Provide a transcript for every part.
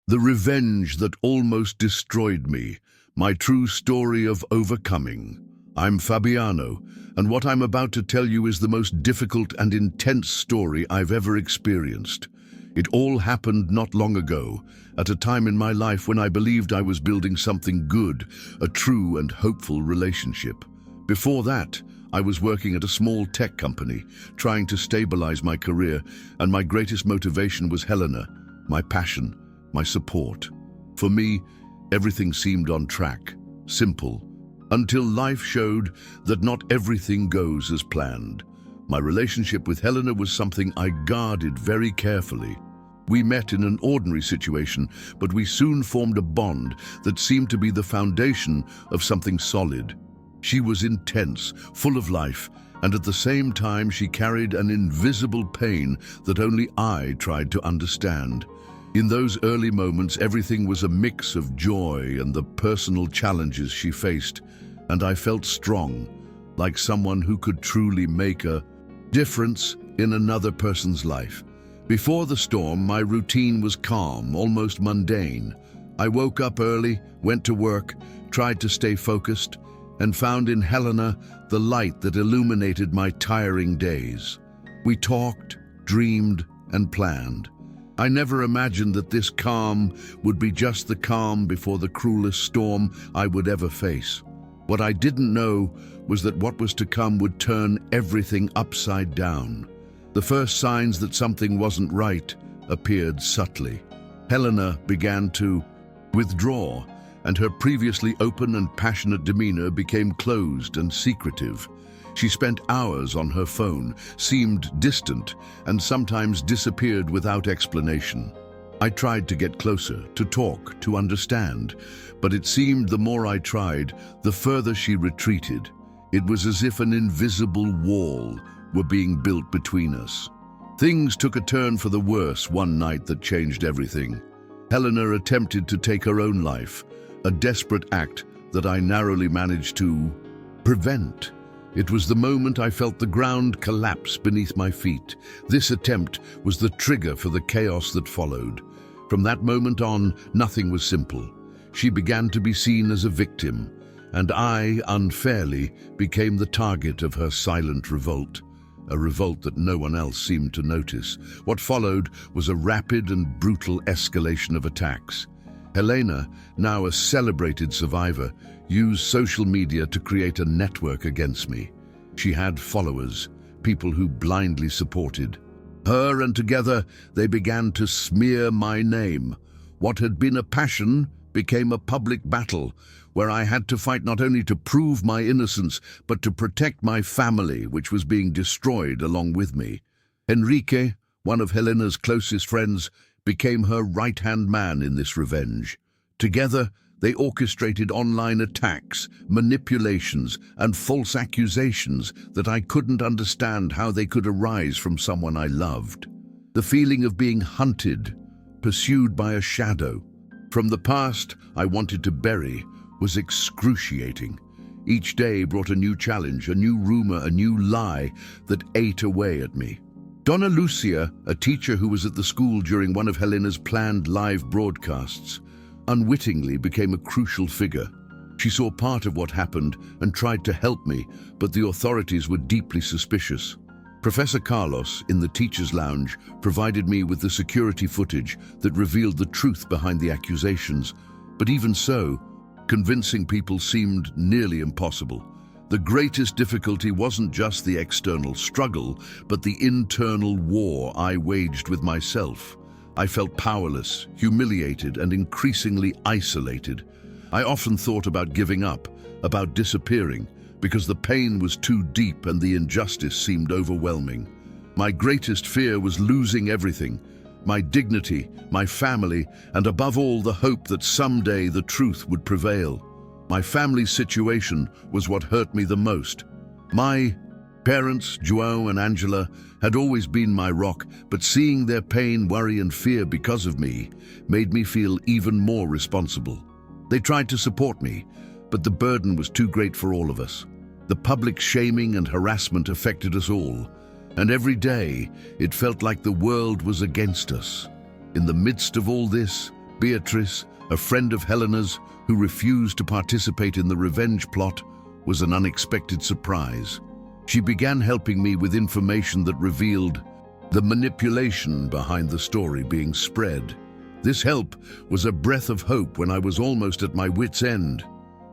The revenge that almost destroyed me, my true story of overcoming. I'm Fabiano, and what I'm about to tell you is the most difficult and intense story I've ever experienced. It all happened not long ago, at a time in my life when I believed I was building something good, a true and hopeful relationship. Before that, I was working at a small tech company, trying to stabilize my career, and my greatest motivation was Helena, my passion, my support. For me, everything seemed on track, simple, until life showed that not everything goes as planned. My relationship with Helena was something I guarded very carefully. We met in an ordinary situation, but we soon formed a bond that seemed to be the foundation of something solid. She was intense, full of life, and at the same time she carried an invisible pain that only I tried to understand. In those early moments, everything was a mix of joy and the personal challenges she faced, and I felt strong, like someone who could truly make a difference in another person's life. Before the storm, my routine was calm, almost mundane. I woke up early, went to work, tried to stay focused, and found in Helena the light that illuminated my tiring days. We talked, dreamed, and planned. I never imagined that this calm would be just the calm before the cruelest storm I would ever face. What I didn't know was that what was to come would turn everything upside down. The first signs that something wasn't right appeared subtly. Helena began to withdraw, and her previously open and passionate demeanor became closed and secretive. She spent hours on her phone, seemed distant, and sometimes disappeared without explanation. I tried to get closer, to talk, to understand, but it seemed the more I tried, the further she retreated. It was as if an invisible wall were being built between us. Things took a turn for the worse one night that changed everything. Helena attempted to take her own life, a desperate act that I narrowly managed to prevent. It was the moment I felt the ground collapse beneath my feet. This attempt was the trigger for the chaos that followed. From that moment on, nothing was simple. She began to be seen as a victim, and I, unfairly, became the target of her silent revolt. A revolt that no one else seemed to notice. What followed was a rapid and brutal escalation of attacks. Helena, now a celebrated survivor, used social media to create a network against me. She had followers, people who blindly supported her, and together they began to smear my name. What had been a passion became a public battle, where I had to fight not only to prove my innocence, but to protect my family, which was being destroyed along with me. Enrique, one of Helena's closest friends, became her right-hand man in this revenge. Together, they orchestrated online attacks, manipulations, and false accusations that I couldn't understand how they could arise from someone I loved. The feeling of being hunted, pursued by a shadow, from the past I wanted to bury, was excruciating. Each day brought a new challenge, a new rumor, a new lie that ate away at me. Donna Lucia, a teacher who was at the school during one of Helena's planned live broadcasts, unwittingly became a crucial figure. She saw part of what happened and tried to help me, but the authorities were deeply suspicious. Professor Carlos, in the teacher's lounge, provided me with the security footage that revealed the truth behind the accusations. But even so, convincing people seemed nearly impossible. The greatest difficulty wasn't just the external struggle, but the internal war I waged with myself. I felt powerless, humiliated, and increasingly isolated. I often thought about giving up, about disappearing, because the pain was too deep and the injustice seemed overwhelming. My greatest fear was losing everything, my dignity, my family, and above all the hope that someday the truth would prevail. My family's situation was what hurt me the most. My parents, João and Angela, had always been my rock, but seeing their pain, worry, and fear because of me made me feel even more responsible. They tried to support me, but the burden was too great for all of us. The public shaming and harassment affected us all, and every day it felt like the world was against us. In the midst of all this, Beatrice, a friend of Helena's who refused to participate in the revenge plot, was an unexpected surprise. She began helping me with information that revealed the manipulation behind the story being spread. This help was a breath of hope when I was almost at my wit's end.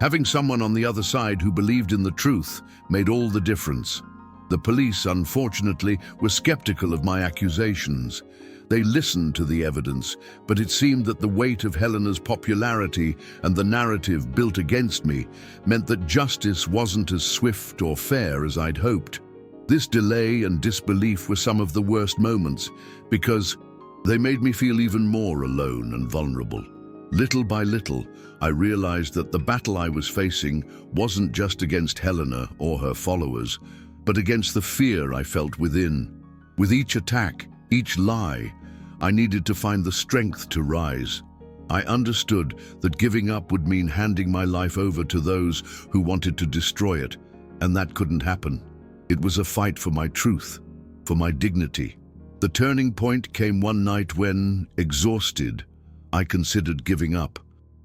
Having someone on the other side who believed in the truth made all the difference. The police, unfortunately, were skeptical of my accusations. They listened to the evidence, but it seemed that the weight of Helena's popularity and the narrative built against me meant that justice wasn't as swift or fair as I'd hoped. This delay and disbelief were some of the worst moments, because they made me feel even more alone and vulnerable. Little by little, I realized that the battle I was facing wasn't just against Helena or her followers, but against the fear I felt within. With each attack, each lie, I needed to find the strength to rise. I understood that giving up would mean handing my life over to those who wanted to destroy it, and that couldn't happen. It was a fight for my truth, for my dignity. The turning point came one night when, exhausted, I considered giving up.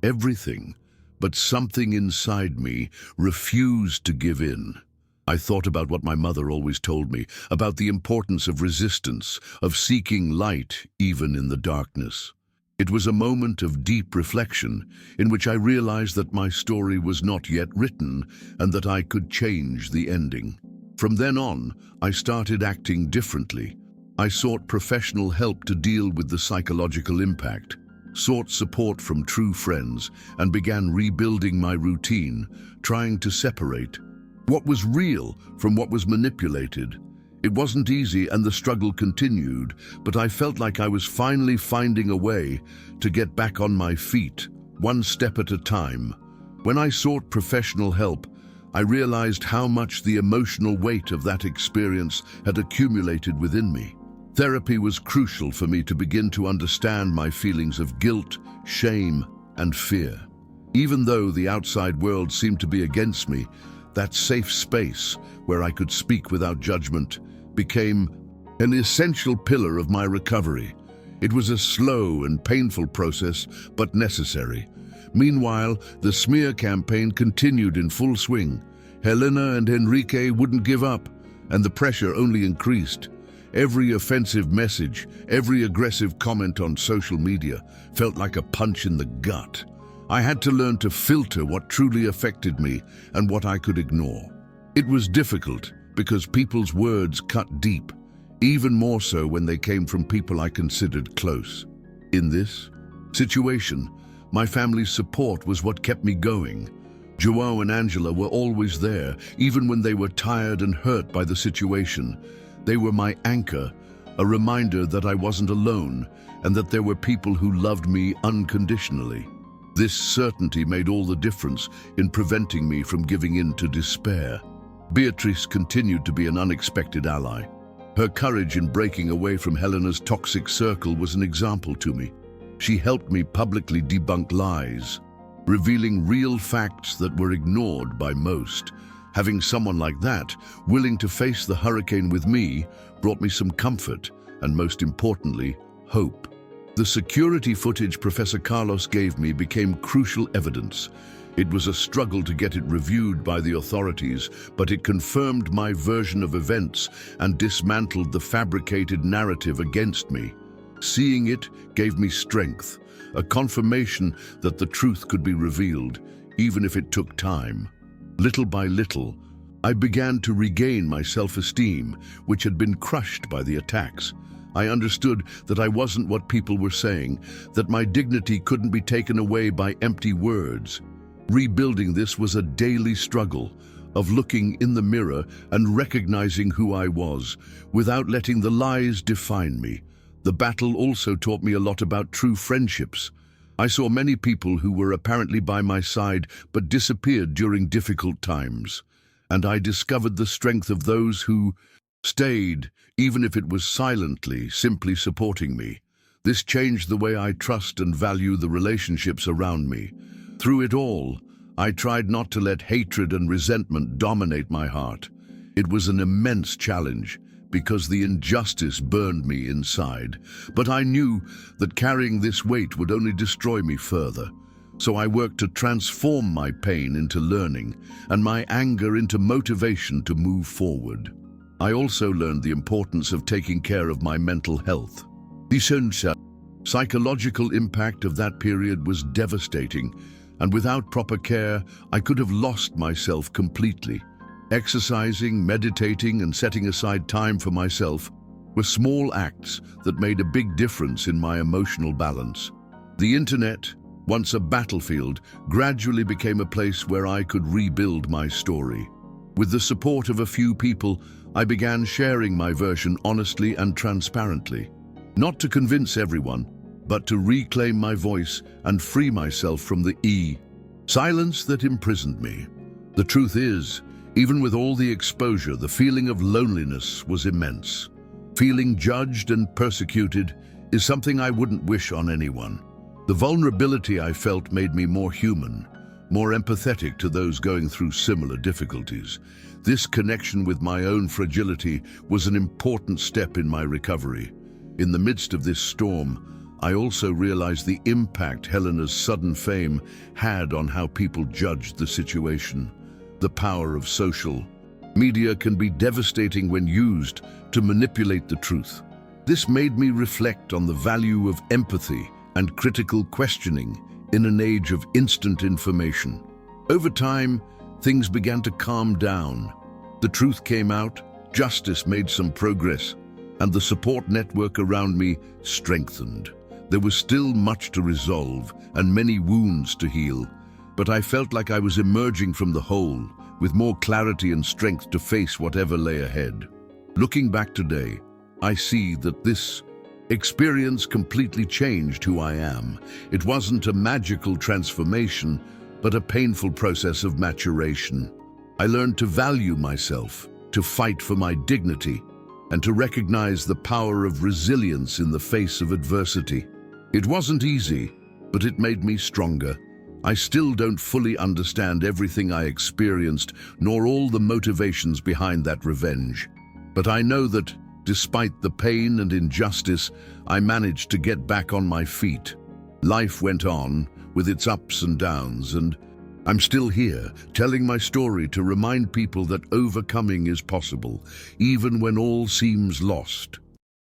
Everything, but something inside me refused to give in. I thought about what my mother always told me, about the importance of resistance, of seeking light even in the darkness. It was a moment of deep reflection in which I realized that my story was not yet written and that I could change the ending. From then on, I started acting differently. I sought professional help to deal with the psychological impact, sought support from true friends, and began rebuilding my routine, trying to separate what was real from what was manipulated. It wasn't easy and the struggle continued, but I felt like I was finally finding a way to get back on my feet, one step at a time. When I sought professional help, I realized how much the emotional weight of that experience had accumulated within me. Therapy was crucial for me to begin to understand my feelings of guilt, shame, and fear. Even though the outside world seemed to be against me, that safe space where I could speak without judgment became an essential pillar of my recovery. It was a slow and painful process, but necessary. Meanwhile, the smear campaign continued in full swing. Helena and Enrique wouldn't give up, and the pressure only increased. Every offensive message, every aggressive comment on social media felt like a punch in the gut. I had to learn to filter what truly affected me and what I could ignore. It was difficult because people's words cut deep, even more so when they came from people I considered close. In this situation, my family's support was what kept me going. Joao and Angela were always there, even when they were tired and hurt by the situation. They were my anchor, a reminder that I wasn't alone and that there were people who loved me unconditionally. This certainty made all the difference in preventing me from giving in to despair. Beatrice continued to be an unexpected ally. Her courage in breaking away from Helena's toxic circle was an example to me. She helped me publicly debunk lies, revealing real facts that were ignored by most. Having someone like that, willing to face the hurricane with me, brought me some comfort and, most importantly, hope. The security footage Professor Carlos gave me became crucial evidence. It was a struggle to get it reviewed by the authorities, but it confirmed my version of events and dismantled the fabricated narrative against me. Seeing it gave me strength, a confirmation that the truth could be revealed, even if it took time. Little by little, I began to regain my self-esteem, which had been crushed by the attacks. I understood that I wasn't what people were saying, that my dignity couldn't be taken away by empty words. Rebuilding this was a daily struggle of looking in the mirror and recognizing who I was, without letting the lies define me. The battle also taught me a lot about true friendships. I saw many people who were apparently by my side but disappeared during difficult times. And I discovered the strength of those who stayed, even if it was silently, simply supporting me. This changed the way I trust and value the relationships around me. Through it all, I tried not to let hatred and resentment dominate my heart. It was an immense challenge, because the injustice burned me inside. But I knew that carrying this weight would only destroy me further. So I worked to transform my pain into learning and my anger into motivation to move forward. I also learned the importance of taking care of my mental health. The psychological impact of that period was devastating, and without proper care, I could have lost myself completely. Exercising, meditating, and setting aside time for myself were small acts that made a big difference in my emotional balance. The internet, once a battlefield, gradually became a place where I could rebuild my story. With the support of a few people, I began sharing my version honestly and transparently. Not to convince everyone, but to reclaim my voice and free myself from the silence that imprisoned me. The truth is, even with all the exposure, the feeling of loneliness was immense. Feeling judged and persecuted is something I wouldn't wish on anyone. The vulnerability I felt made me more human, more empathetic to those going through similar difficulties. This connection with my own fragility was an important step in my recovery. In the midst of this storm, I also realized the impact Helena's sudden fame had on how people judged the situation. The power of social media can be devastating when used to manipulate the truth. This made me reflect on the value of empathy and critical questioning in an age of instant information. Over time, things began to calm down. The truth came out, justice made some progress, and the support network around me strengthened. There was still much to resolve and many wounds to heal, but I felt like I was emerging from the hole with more clarity and strength to face whatever lay ahead. Looking back today, I see that this experience completely changed who I am. It wasn't a magical transformation, but a painful process of maturation. I learned to value myself, to fight for my dignity, and to recognize the power of resilience in the face of adversity. It wasn't easy, but it made me stronger. I still don't fully understand everything I experienced, nor all the motivations behind that revenge. But I know that, despite the pain and injustice, I managed to get back on my feet. Life went on, with its ups and downs, and I'm still here, telling my story to remind people that overcoming is possible, even when all seems lost.